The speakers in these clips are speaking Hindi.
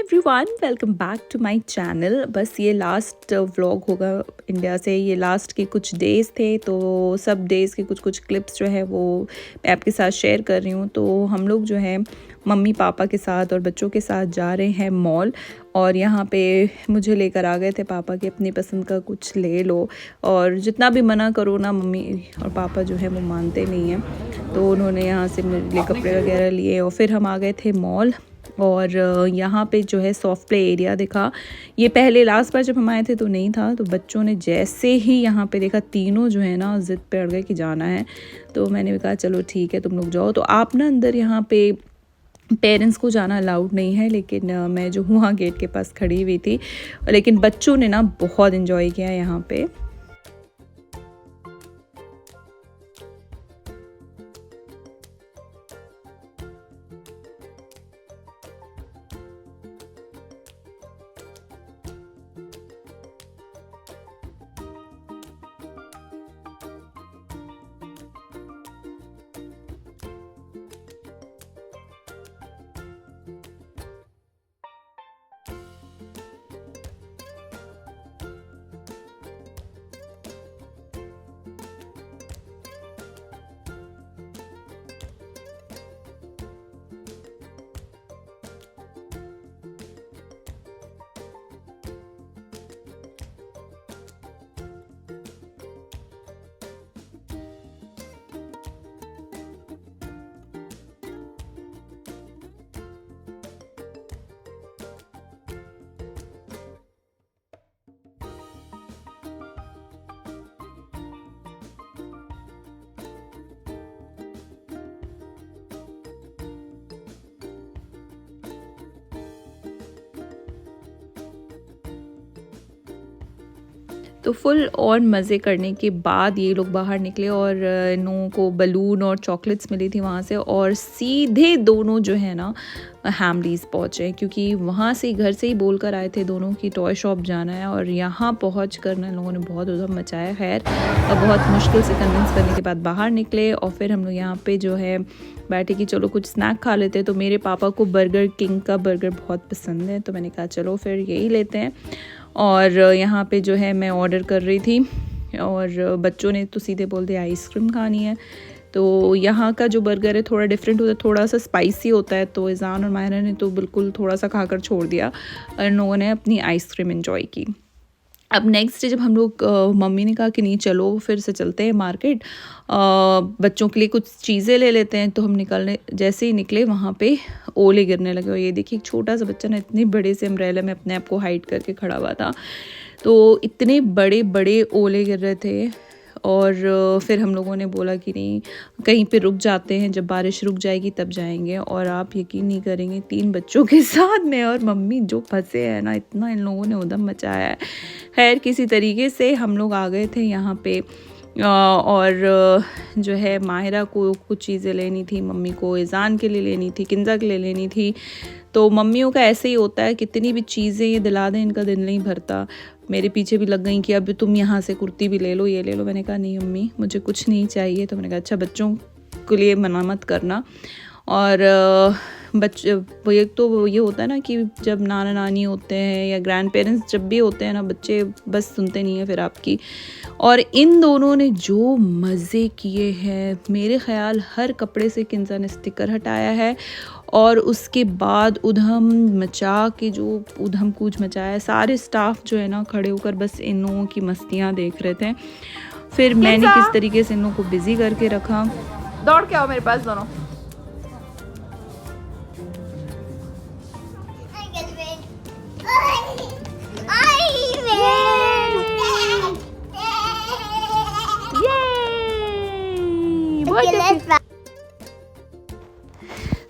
Everyone, welcome back to my channel. बस ये लास्ट व्लॉग होगा इंडिया से। ये लास्ट के कुछ डेज़ थे, तो सब डेज़ के कुछ कुछ क्लिप्स जो है वो मैं आपके साथ शेयर कर रही हूँ। तो हम लोग जो है मम्मी पापा के साथ और बच्चों के साथ जा रहे हैं मॉल, और यहाँ पे मुझे लेकर आ गए थे पापा के अपनी पसंद का कुछ ले लो। और जितना भी मना करो ना, मम्मी और पापा जो है वो मानते नहीं हैं। तो उन्होंने यहाँ से मेरे लिए कपड़े वगैरह लिए और फिर हम आ गए थे मॉल। और यहाँ पे जो है सॉफ्ट प्ले एरिया दिखा। ये पहले लास्ट बार जब हम आए थे तो नहीं था। तो बच्चों ने जैसे ही यहाँ पे देखा, तीनों जो है ना ज़िद पे अड़ गए कि जाना है। तो मैंने भी कहा चलो ठीक है, तुम लोग जाओ। तो आप ना अंदर यहाँ पे पेरेंट्स को जाना अलाउड नहीं है, लेकिन मैं जो हूँ वहाँ गेट के पास खड़ी हुई थी। लेकिन बच्चों ने ना बहुत इन्जॉय किया यहाँ पे। तो फुल और मज़े करने के बाद ये लोग बाहर निकले, और इन लोगों को बलून और चॉकलेट्स मिली थी वहाँ से। और सीधे दोनों जो है ना हैमलीज़ पहुँचे, क्योंकि वहाँ से घर से ही बोल कर आए थे दोनों की टॉय शॉप जाना है। और यहाँ पहुँच कर ना लोगों ने बहुत उधम मचाया। खैर, और बहुत मुश्किल से कन्विंस करने के बाद बाहर निकले। और फिर हम लोग यहाँ पे जो है बैठे कि चलो कुछ स्नैक खा लेते हैं। तो मेरे पापा को बर्गर किंग का बर्गर बहुत पसंद है, तो मैंने कहा चलो फिर यही लेते हैं। और यहाँ पे जो है मैं ऑर्डर कर रही थी, और बच्चों ने तो सीधे बोल दिया आइसक्रीम खानी है। तो यहाँ का जो बर्गर है थोड़ा डिफरेंट होता है, थोड़ा सा स्पाइसी होता है। तो इज़ान और मायरा ने तो बिल्कुल थोड़ा सा खाकर छोड़ दिया, और इन लोगों ने अपनी आइसक्रीम एंजॉय की। अब नेक्स्ट डे जब हम लोग मम्मी ने कहा कि नहीं चलो फिर से चलते हैं मार्केट, बच्चों के लिए कुछ चीज़ें ले लेते हैं। तो हम जैसे ही निकले वहाँ पे ओले गिरने लगे। और ये देखिए, एक छोटा सा बच्चा ना इतने बड़े से अम्ब्रेला में अपने आप को हाइड करके खड़ा हुआ था। तो इतने बड़े बड़े ओले गिर रहे थे। और फिर हम लोगों ने बोला कि नहीं, कहीं पे रुक जाते हैं, जब बारिश रुक जाएगी तब जाएंगे। और आप यकीन नहीं करेंगे, 3 बच्चों के साथ में और मम्मी जो फंसे हैं ना, इतना इन लोगों ने उधम मचाया है। खैर, किसी तरीके से हम लोग आ गए थे यहाँ पे। और जो है माहिरा को कुछ चीज़ें लेनी थी, मम्मी को इज़ान के लिए लेनी थी, किंजा के लिए लेनी थी। तो मम्मियों का ऐसे ही होता है, कितनी भी चीज़ें ये दिला दें इनका दिल नहीं भरता। मेरे पीछे भी लग गई कि अब तुम यहाँ से कुर्ती भी ले लो, ये ले लो। मैंने कहा नहीं मम्मी, मुझे कुछ नहीं चाहिए। तो मैंने कहा अच्छा, बच्चों के लिए मना मत करना। और बच्चे तो ये होता है ना कि जब नाना नानी होते हैं या ग्रैंड पेरेंट्स जब भी होते हैं ना, बच्चे बस सुनते नहीं हैं फिर आपकी। और इन दोनों ने जो मज़े किए हैं, मेरे ख्याल हर कपड़े से किंजा ने स्टिकर हटाया है। और उसके बाद उधम मचा के जो उधम कूच मचाया है, सारे स्टाफ जो है ना खड़े होकर बस इन लोगों की मस्तियाँ देख रहे थे। फिर मैंने किस तरीके से इन लोगों को बिज़ी करके रखा। दौड़ के आओ मेरे पास दोनों।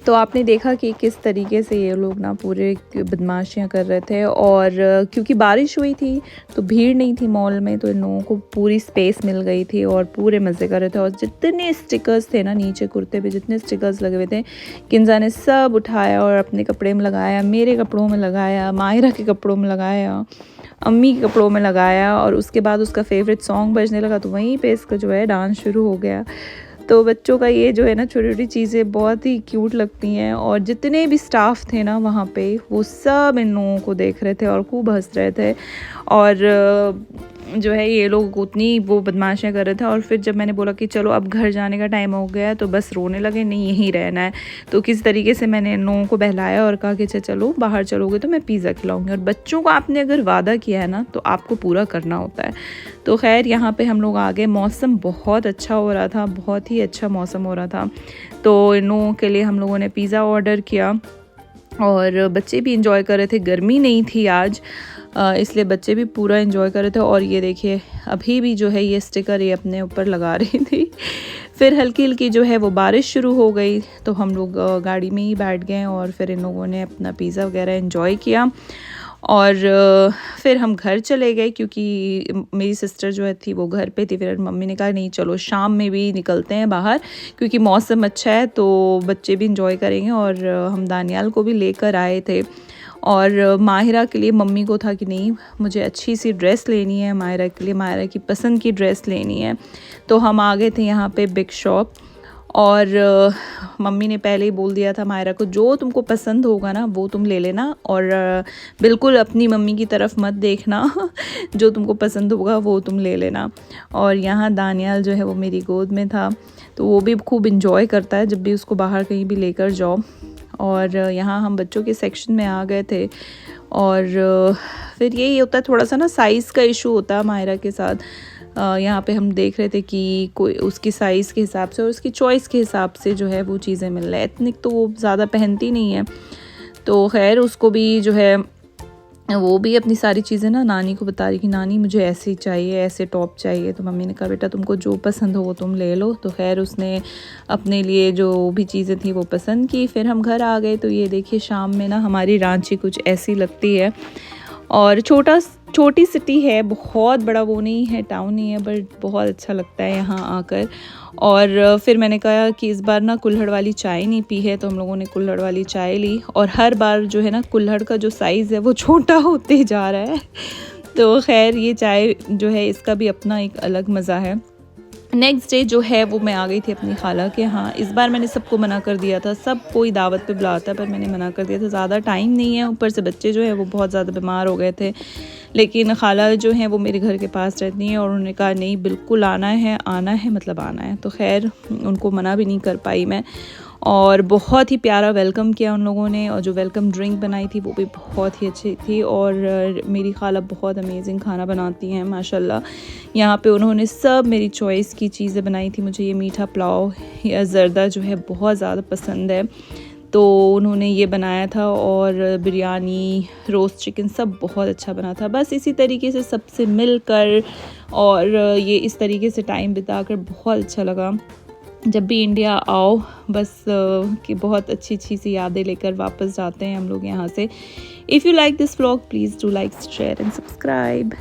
तो आपने देखा कि किस तरीके से ये लोग ना पूरे बदमाशियाँ कर रहे थे। और क्योंकि बारिश हुई थी तो भीड़ नहीं थी मॉल में, तो इन लोगों को पूरी स्पेस मिल गई थी और पूरे मज़े कर रहे थे। और जितने स्टिकर्स थे ना नीचे कुर्ते पे, जितने स्टिकर्स लगे हुए थे, किंजा ने सब उठाया और अपने कपड़े में लगाया, मेरे कपड़ों में लगाया, माहिरा के कपड़ों में लगाया, अम्मी के कपड़ों में लगाया। और उसके बाद उसका फेवरेट सॉन्ग बजने लगा तो वहीं पे इसका जो है डांस शुरू हो गया। तो बच्चों का ये जो है ना छोटी छोटी चीज़ें बहुत ही क्यूट लगती हैं। और जितने भी स्टाफ थे ना वहाँ पे वो सब इन लोगों को देख रहे थे और खूब हंस रहे थे। और जो है ये लोग उतनी वो बदमाशियाँ कर रहे थे। और फिर जब मैंने बोला कि चलो अब घर जाने का टाइम हो गया तो बस रोने लगे, नहीं यहीं रहना है। तो किस तरीके से मैंने इन लोगों को बहलाया और कहा कि चलो बाहर चलोगे तो मैं पिज़्ज़ा खिलाऊंगी। और बच्चों को आपने अगर वादा किया है ना तो आपको पूरा करना होता है। तो खैर यहाँ पे हम लोग आ गए। मौसम बहुत अच्छा हो रहा था, बहुत ही अच्छा मौसम हो रहा था। तो इन लोगों के लिए हम लोगों ने पिज़्ज़ा ऑर्डर किया और बच्चे भी इंजॉय कर रहे थे। गर्मी नहीं थी आज, इसलिए बच्चे भी पूरा एंजॉय कर रहे थे। और ये देखिए अभी भी जो है ये स्टिकर ये अपने ऊपर लगा रही थी। फिर हल्की हल्की जो है वो बारिश शुरू हो गई तो हम लोग गाड़ी में ही बैठ गए और फिर इन लोगों ने अपना पिज़्ज़ा वगैरह एंजॉय किया। और फिर हम घर चले गए क्योंकि मेरी सिस्टर जो है थी वो घर पे थी। फिर मम्मी ने कहा नहीं चलो शाम में भी निकलते हैं बाहर क्योंकि मौसम अच्छा है तो बच्चे भी इंजॉय करेंगे। और हम दानियाल को भी लेकर आए थे। और माहिरा के लिए मम्मी को था कि नहीं मुझे अच्छी सी ड्रेस लेनी है माहिरा के लिए, माहिरा की पसंद की ड्रेस लेनी है। तो हम आ गए थे यहाँ पे बिग शॉप। और मम्मी ने पहले ही बोल दिया था माहिरा को जो तुमको पसंद होगा ना वो तुम ले लेना और बिल्कुल अपनी मम्मी की तरफ मत देखना जो तुमको पसंद होगा वो तुम ले लेना। और यहाँ दानियाल जो है वो मेरी गोद में था तो वो भी खूब इंजॉय करता है जब भी उसको बाहर कहीं भी लेकर जाओ। और यहाँ हम बच्चों के सेक्शन में आ गए थे। और फिर यही होता है थोड़ा सा ना साइज़ का इशू होता है माहिरा के साथ। यहाँ पे हम देख रहे थे कि कोई उसकी साइज़ के हिसाब से और उसकी चॉइस के हिसाब से जो है वो चीज़ें मिल रही है। एथनिक तो वो ज़्यादा पहनती नहीं है तो खैर उसको भी जो है वो भी अपनी सारी चीज़ें ना नानी को बता रही कि नानी मुझे ऐसे चाहिए, ऐसे टॉप चाहिए। तो मम्मी ने कहा बेटा तुमको जो पसंद हो वो तुम ले लो। तो खैर उसने अपने लिए जो भी चीज़ें थी वो पसंद की। फिर हम घर आ गए। तो ये देखिए शाम में ना हमारी रांची कुछ ऐसी लगती है। और छोटी सिटी है, बहुत बड़ा वो नहीं है, टाउन नहीं है, बट बहुत अच्छा लगता है यहाँ आकर। और फिर मैंने कहा कि इस बार ना कुल्हड़ वाली चाय नहीं पी है तो हम लोगों ने कुल्हड़ वाली चाय ली। और हर बार जो है ना कुल्हड़ का जो साइज़ है वो छोटा होते जा रहा है। तो खैर ये चाय जो है इसका भी अपना एक अलग मज़ा है। नेक्स्ट डे जो है वो मैं आ गई थी अपनी खाला के। हाँ इस बार मैंने सबको मना कर दिया था, सब कोई दावत पे बुलाता पर मैंने मना कर दिया था, ज़्यादा टाइम नहीं है, ऊपर से बच्चे जो है वो बहुत ज़्यादा बीमार हो गए थे। लेकिन खाला जो है वो मेरे घर के पास रहती हैं और उन्होंने कहा नहीं बिल्कुल आना है मतलब आना है। तो खैर उनको मना भी नहीं कर पाई मैं। और बहुत ही प्यारा वेलकम किया उन लोगों ने। और जो वेलकम ड्रिंक बनाई थी वो भी बहुत ही अच्छी थी। और मेरी खाला बहुत अमेजिंग खाना बनाती हैं माशाल्लाह। यहाँ पे उन्होंने सब मेरी चॉइस की चीज़ें बनाई थी। मुझे ये मीठा पुलाव या ज़र्दा जो है बहुत ज़्यादा पसंद है तो उन्होंने ये बनाया था। और बिरयानी, रोस्ट चिकन सब बहुत अच्छा बना था। बस इसी तरीके से सबसे मिलकर और ये इस तरीके से टाइम बिताकर बहुत अच्छा लगा। जब भी इंडिया आओ बस कि बहुत अच्छी सी यादें लेकर वापस जाते हैं हम लोग यहाँ से। If you like this vlog please do like, share and subscribe.